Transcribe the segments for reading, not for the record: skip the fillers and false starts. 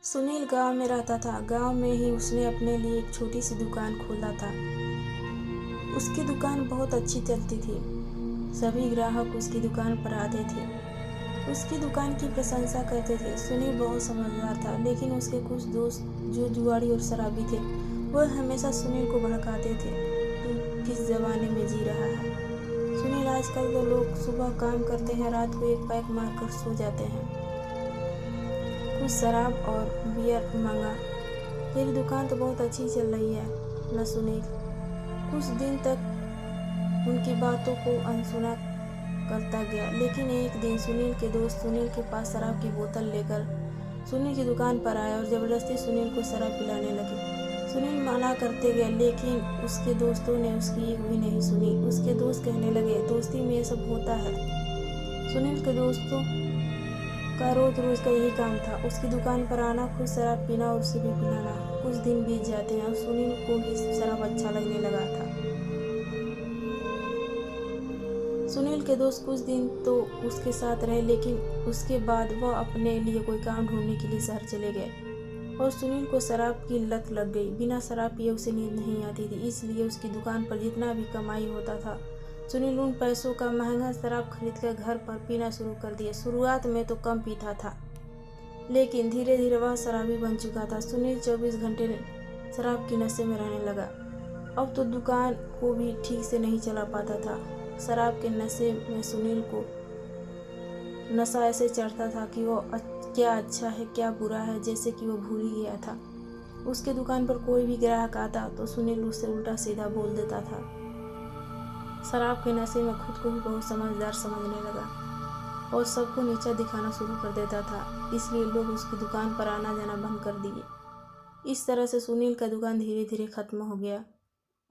सुनील गांव में रहता था। गांव में ही उसने अपने लिए एक छोटी सी दुकान खोला था। उसकी दुकान बहुत अच्छी चलती थी। सभी ग्राहक उसकी दुकान पर आते थे, उसकी दुकान की प्रशंसा करते थे। सुनील बहुत समझदार था, लेकिन उसके कुछ दोस्त जो जुआरी और शराबी थे, वह हमेशा सुनील को भड़काते थे। तू किस जमाने में जी रहा है सुनील? आजकल तो लोग सुबह काम करते हैं, रात को एक पैक मारकर सो जाते हैं। कुछ शराब और बियर मंगा। तेरी दुकान तो बहुत अच्छी चल रही है न सुनील? कुछ दिन तक उनकी बातों को अनसुना करता गया, लेकिन एक दिन सुनील के दोस्त सुनील के पास शराब की बोतल लेकर सुनील की दुकान पर आए और जबरदस्ती सुनील को शराब पिलाने लगे। सुनील मना करते गए, लेकिन उसके दोस्तों ने उसकी एक भी नहीं सुनी। उसके दोस्त कहने लगे, दोस्ती में ये सब होता है। सुनील के दोस्तों का रोज रोज का यही काम था, उसकी दुकान पर आना, खुद शराब पीना और उसे भी पिलाना। कुछ दिन बीत जाते हैं और सुनील को भी शराब अच्छा लगने लगा था। सुनील के दोस्त कुछ दिन तो उसके साथ रहे, लेकिन उसके बाद वह अपने लिए कोई काम ढूंढने के लिए शहर चले गए और सुनील को शराब की लत लग गई। बिना शराब पिए उसे नींद नहीं आती थी, इसलिए उसकी दुकान पर जितना भी कमाई होता था, सुनील उन पैसों का महंगा शराब खरीदकर घर पर पीना शुरू कर दिया। शुरुआत में तो कम पीता था, लेकिन धीरे धीरे वह शराबी बन चुका था। सुनील 24 घंटे शराब के नशे में रहने लगा। अब तो दुकान को भी ठीक से नहीं चला पाता था। शराब के नशे में सुनील को नशा ऐसे चढ़ता था कि वो क्या अच्छा है क्या बुरा है जैसे कि वो भूल ही गया था। उसके दुकान पर कोई भी ग्राहक आता तो सुनील उससे उल्टा सीधा बोल देता था। शराब के नशे में खुद को भी बहुत समझदार समझने लगा और सबको नीचा दिखाना शुरू कर देता था, इसलिए लोग उसकी दुकान पर आना जाना बंद कर दिए। इस तरह से सुनील का दुकान धीरे धीरे खत्म हो गया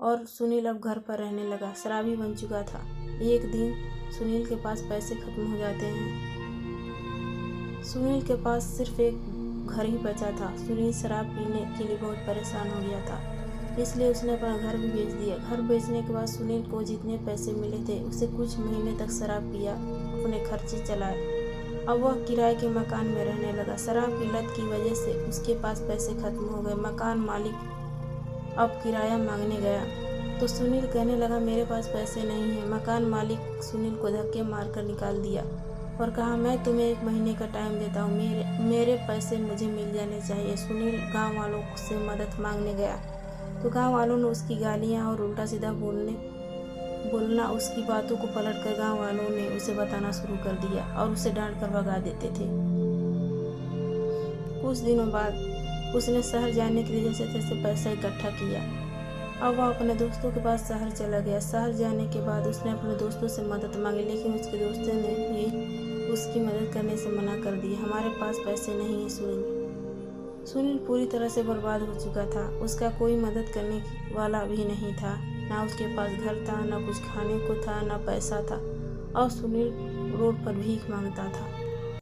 और सुनील अब घर पर रहने लगा, शराबी बन चुका था। एक दिन सुनील के पास पैसे खत्म हो जाते हैं। सुनील के पास सिर्फ एक घर ही बचा था। सुनील शराब पीने के लिए बहुत परेशान हो गया था, इसलिए उसने अपना घर भी बेच दिया। घर बेचने के बाद सुनील को जितने पैसे मिले थे उसे कुछ महीने तक शराब पिया, अपने खर्चे चलाए। अब वह किराए के मकान में रहने लगा। शराब की लत की वजह से उसके पास पैसे खत्म हो गए। मकान मालिक अब किराया मांगने गया तो सुनील कहने लगा, मेरे पास पैसे नहीं हैं। मकान मालिक सुनील को धक्के मारकर निकाल दिया और कहा, मैं तुम्हें 1 महीने का टाइम देता हूँ, मेरे पैसे मुझे मिल जाने चाहिए। सुनील गाँव वालों से मदद मांगने गया तो गांव वालों ने उसकी गालियां और उल्टा सीधा बोलना उसकी बातों को पलटकर गांव वालों ने उसे बताना शुरू कर दिया और उसे डांट कर भगा देते थे। कुछ दिनों बाद उसने शहर जाने के लिए जैसे तैसे पैसा इकट्ठा किया। अब वह अपने दोस्तों के पास शहर चला गया। शहर जाने के बाद उसने अपने दोस्तों से मदद मांगी, लेकिन उसके दोस्तों ने भी उसकी मदद करने से मना कर दिया। हमारे पास पैसे नहीं है सुनील पूरी तरह से बर्बाद हो चुका था। उसका कोई मदद करने वाला भी नहीं था। ना उसके पास घर था, ना कुछ खाने को था, ना पैसा था और सुनील रोड पर भीख मांगता था।